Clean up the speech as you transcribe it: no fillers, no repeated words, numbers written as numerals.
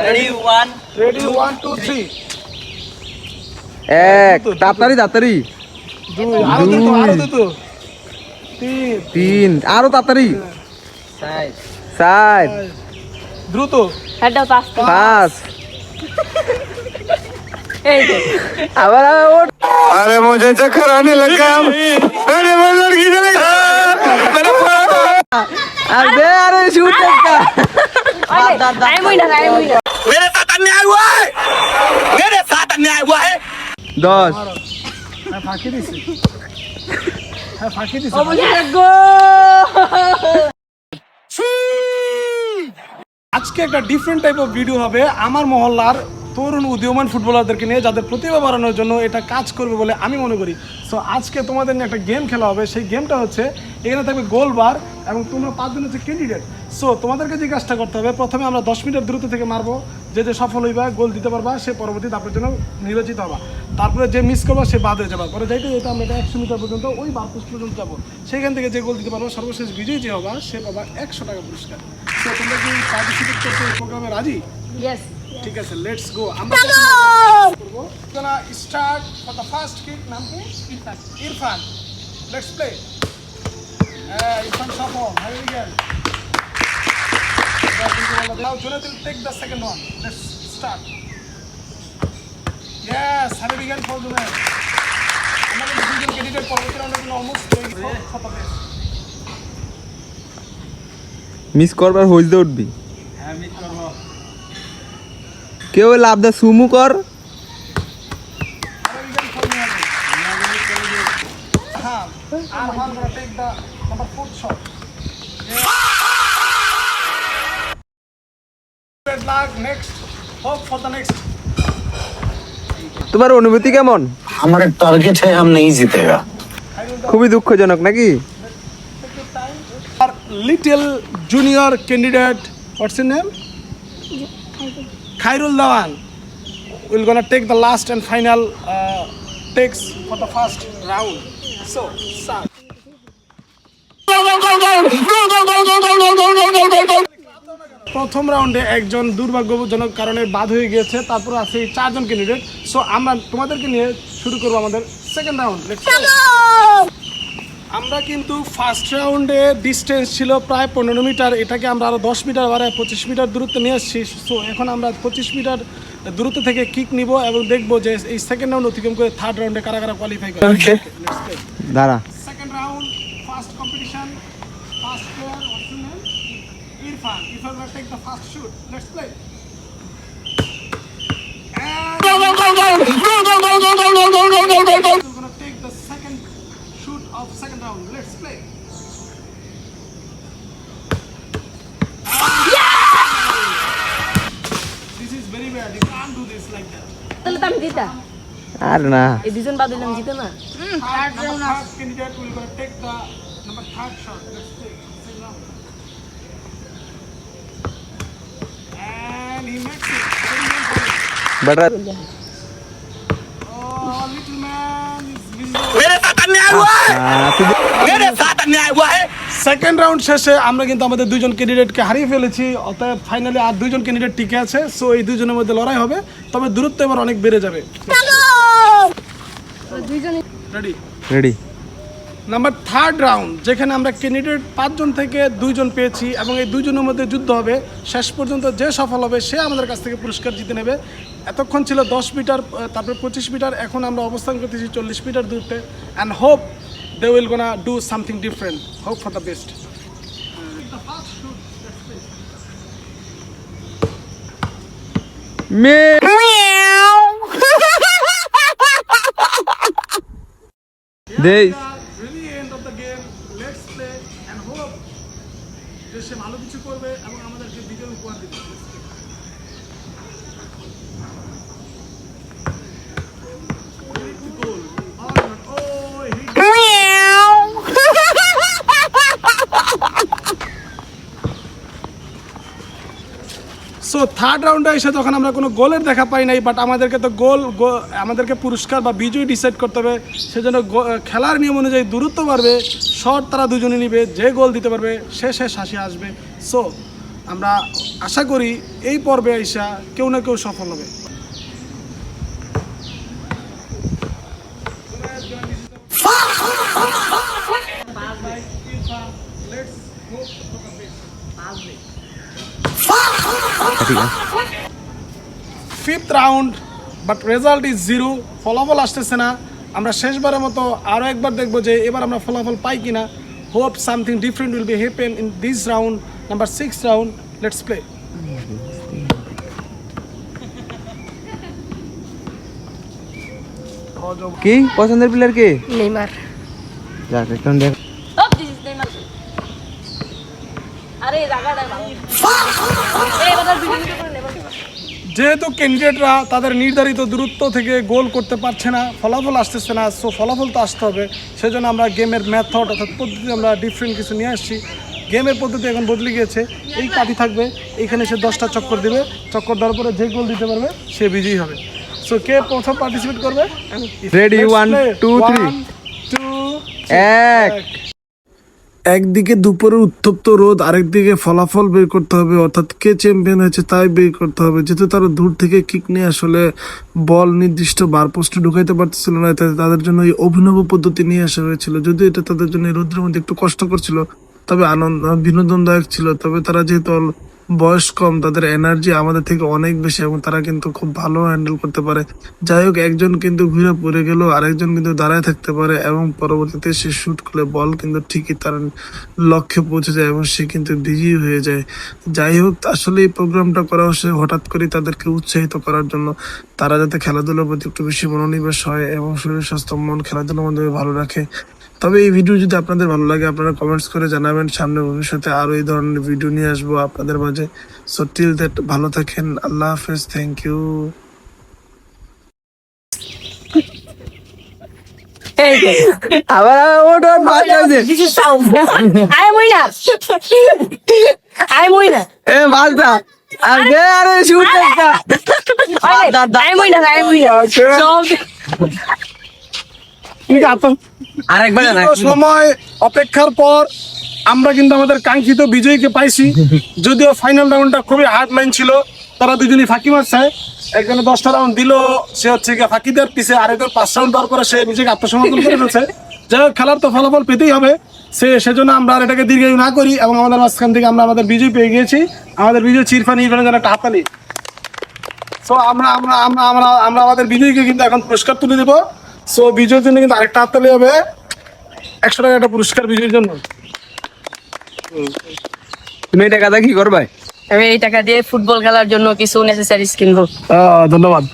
Ready, one. Ready, 1, 2, 3. এক তাড়াতাড়ি তাড়াতাড়ি 2, আরো দিত। 3, 3 আরো তাড়াতাড়ি Side. 4 দ্রুত। হেডটা তো আসতে 5 এই যে আবার ওঠ अरे मुझे चक्कर आने लगा अरे वो लड़की चले আরে আরে শুট একটা আই মুই না मेरे साथ अन्याय हुआ है मेरे साथ अन्याय हुआ है 10 হ্যাঁ ফাঁকি দিছি। অবশ্যই গো আজকে একটা ডিফারেন্ট টাইপ অফ ভিডিও হবে আমার মহল্লার তরুণ উদীয়মান ফুটবলারদেরকে নিয়ে, যাদের প্রতিভা বাড়ানোর জন্য এটা কাজ করবে বলে আমি মনে করি। সো আজকে তোমাদের নিয়ে একটা গেম খেলা হবে। সেই গেমটা হচ্ছে এখানে থাকবে গোল বার এবং তোমরা 5 জন হচ্ছে ক্যান্ডিডেট। সো তোমাদেরকে যে কাজটা করতে হবে, প্রথমে আমরা 10 মিটার দূরত্ব থেকে মারবো। যে সফল হইবা, গোল দিতে পারবা, সে পরবর্তীতে আপনার জন্য নির্বাচিত হবা। তারপরে যে মিস করবা সে বাদ হয়ে যাবে। পরে যাইতে যেতে আমরা 100 মিটার পর্যন্ত ওই বার পোস্ট পর্যন্ত যাবো। সেখান থেকে যে গোল দিতে পারবো, সর্বশেষ বিজয়ী যে হবা সে পাবা 100 টাকা পুরস্কার। সো তোমরা কি পার্টিসিপেট করতে এই প্রোগ্রামে রাজি? ইয়েস ঠিক আছে, লেটস গো। আমরা করবো gonna start for the first kick. নাম কি? ইরফান। Let's play. ইরফান সফল। হাউ ইউ গেল? Now Junaid will take the second one. Let's start. Yes, have a begin for Junaid. আমাদের দুজন ক্যান্ডিডেট পরবর্তী রাউন্ডে কিন্তু অলমোস্ট খতম। মিস করবার হইতে উঠবি হ্যাঁ মিস করবো। কেউ লাভ দা সুমু কর Have a begin for Junaid. Arhan gonna take the number 4th shot. Good luck. Next. Hope for the next. তোমার অনুভূতি কেমন? हमारा टारगेट है हम नहीं जीतेगा খুবই দুঃখজনক নাকি? Our little junior candidate, what's his name? Khairul Dawan. We're gonna take the last and final takes for the first round. So, start. প্রথম রাউন্ডে একজন দুর্ভাগ্যজনক কারণে বাদ হয়ে গিয়েছে। তারপর আছে 4 জন ক্যান্ডিডেট। সো আমরা তোমাদেরকে নিয়ে শুরু করবো আমাদের সেকেন্ড রাউন্ড। আমরা কিন্তু ফার্স্ট রাউন্ডে ডিস্টেন্স ছিল প্রায় 15 মিটার। এটাকে আমরা আরও 10 মিটার বাড়ায় 25 মিটার দূরত্ব নিয়ে এসেছি। সো এখন আমরা 25 মিটার দূরত্ব থেকে কিক নিব এবং দেখবো যে এই সেকেন্ড রাউন্ড অতিক্রম করে থার্ড রাউন্ডে কারা কারা কোয়ালিফাই করে। দাঁড়া second round, first competition, first player, what's your name? Irfan. Irfan will take the first shoot. Let's play. And we're gonna take the second shoot of second round. Let's play. This is very bad. You can't do this like that. তাহলে তো আমি জিতা আর না এই দুজন বাদ দিলাম জিতে না Third candidate will gonna take the number third shot. Let's play. Second round. And he makes it. But Oh, little man is visible. मेरे साथ अन्याय हुआ है मेरे साथ अन्याय हुआ है সেকেন্ড রাউন্ড শেষে আমরা কিন্তু আমাদের দুজন ক্যান্ডিডেটকে হারিয়ে ফেলেছি। অতএব ফাইনালি আর দুজন ক্যান্ডিডেট টিকে আছে। সো এই দুজনের মধ্যে লড়াই হবে, তবে দূরত্ব এবার অনেক বেড়ে যাবে। দুইজনই ready? Ready number third round, যেখানে আমরা ক্যান্ডিডেট 5 জন থেকে 2 জন পেয়েছি এবং এই দুজনের মধ্যে যুদ্ধ হবে। শেষ পর্যন্ত যে সফল হবে সে আমাদের কাছ থেকে পুরস্কার জিতে নেবে। এতক্ষণ ছিল 10 মিটার, তারপরে 25 মিটার, এখন আমরা অবস্থান করতেছি 40 মিটার দূরত্বে। And hope they will gonna do something different. Hope for the best. মে দেই Really end of the game. Let's play and hope যে সে ভালো কিছু করবে এবং আমাদেরকে বিজয় উপহার দিবে। Goal. Oh, he so third রাউন্ডে এসে তখন আমরা কোনো গোলের দেখা পাই নাই, বাট আমাদেরকে তো আমাদেরকে পুরস্কার বা বিজয়ী ডিসাইড করতে হবে। সেজন্য খেলার নিয়ম অনুযায়ী দূরত্ব বাড়বে, শট তারা দুজনে নিবে, যে গোল দিতে পারবে সে শেষ হাসি আসবে। সো আমরা আশা করি এই পর্বে আইসা কেউ না কেউ সফল হবে। Fifth round, but result is 0, ফলাফল আসতেছে না। আমরা শেষবারের মতো আরও একবার দেখবো যে এবার আমরা ফলাফল পাই কিনা। Hope something different will be happen in this round, number 6 round. Let's play. কি পছন্দের প্লেয়ার কে? নেইমার। যাক এখন দেখ। ও দিস ইজ নেইমার। আরে জায়গাটা ভালো। এই বাদার ভিডিও করে নেব। যেহেতু ক্যান্ডিডেটরা তাদের নির্ধারিত দূরত্ব থেকে গোল করতে পারছে না, ফলাফল আসতেছে না, সো ফলাফল তো আসতে হবে। সেজন্য আমরা গেমের মেথড অর্থাৎ পদ্ধতি আমরা ডিফারেন্ট কিছু নিয়ে আসছি। গেমের পদ্ধতি এখন বদলে গিয়েছে। এই কাঠি থাকবে, এইখানে সে 10টা চক্কর দিবে, চক্কর দেওয়ার পরে যে গোল দিতে পারবে সে বিজয়ী হবে। সো কে প্রথম পার্টিসিপেট করবে? Ready, 1, 2, 3. 1 একদিকে দুপুরে উত্তপ্ত রোদ, আরেকদিকে ফলাফল বের করতে হবে, অর্থাৎ কে চ্যাম্পিয়ন হয়েছে তাই বের করতে হবে। যেহেতু তারা দূর থেকে কিক নিয়ে আসলে বল নির্দিষ্ট বার পোস্টে ঢুকাইতে পারতেছিল না, তাই তাদের জন্য এই অভিনব পদ্ধতি নিয়ে আসা হয়েছিল। যদিও এটা তাদের জন্য এই রোদ্রের মধ্যে একটু কষ্টকর ছিল, তবে বিনোদনদায়ক ছিল। তবে তারা যেহেতু বয়স কম, তাদের এনার্জি আমাদের থেকে অনেক বেশি এবং তারা কিন্তু খুব ভালো হ্যান্ডেল করতে পারে। যাই হোক, একজন কিন্তু ঘুরে পড়ে গেল, আরেকজন কিন্তু দাঁড়ায় থাকতে পারে এবং পরবর্তীতে সে শুট করলে বল কিন্তু ঠিকই তার লক্ষ্যে পৌঁছে যায় এবং সে কিন্তু বিজয়ী হয়ে যায়। যাই হোক, আসলে এই প্রোগ্রামটা করা হচ্ছে হঠাৎ করে তাদেরকে উৎসাহিত করার জন্য, তারা যাতে খেলাধুলার প্রতি একটু বেশি মনোনিবেশ হয় এবং শরীর স্বাস্থ্য মন খেলাধুলার মাধ্যমে ভালো রাখে। তবে এই ভিডিও যদি আপনাদের ভালো লাগে, আপনারা কমেন্টস করে জানাবেন। সামনে ভবিষ্যতে আরো এই ধরনের ভিডিও নিয়ে আসবো আপনাদের মাঝে। সো টিল দ্যাট ভালো থাকেন, আল্লাহ হাফেজ, থ্যাংক ইউ। এই যে আবার ওটা বাদ আছে। This is sound. I am winner. I am winner. এ বালটা আর দে আরে শুট একটা। I am winner. I am winner. আরেকবার না দীর্ঘ সময় অপেক্ষার পর আমরা কিন্তু আমাদের কাঙ্ক্ষিত বিজয়ীকে পাইছি। যদিও ফাইনাল রাউন্ডটা খুবই হার্ড লাইন ছিল, তারা দুজনই ফাঁকি মারছে। একজনে 10টা রাউন্ড দিল, সে হচ্ছে গিয়ে ফাঁকি দেওয়ার পিছে, আরেকজন 5 রাউন্ড দেওয়ার পরে সে নিজেকে আত্মসমর্পণ করে ফেলছে। যাই হোক, খেলার তো ফলাফল পেতেই হবে, সেজন্য আমরা আর এটাকে দীর্ঘায়ু না করি এবং আমাদের মাঝখান থেকে আমরা আমাদের বিজয় পেয়ে গিয়েছি। আমাদের বিজয় চিরফানি ইরফানের জন্য একটা হাততালি। সো আমরা আমরা আমরা আমরা আমরা আমাদের বিজয়ীকে কিন্তু এখন পুরস্কার তুলে দেবো। সো বিজয়ের জন্য কিন্তু আরেকটা হাততালি হবে, 100 টাকা একটা পুরস্কার বিজয়ীর জন্য। তুমি এই টাকাটা কি করবে? আমি এই টাকা দিয়ে ফুটবল খেলার জন্য কিছু নেসেসারিজ কিনবো। ধন্যবাদ।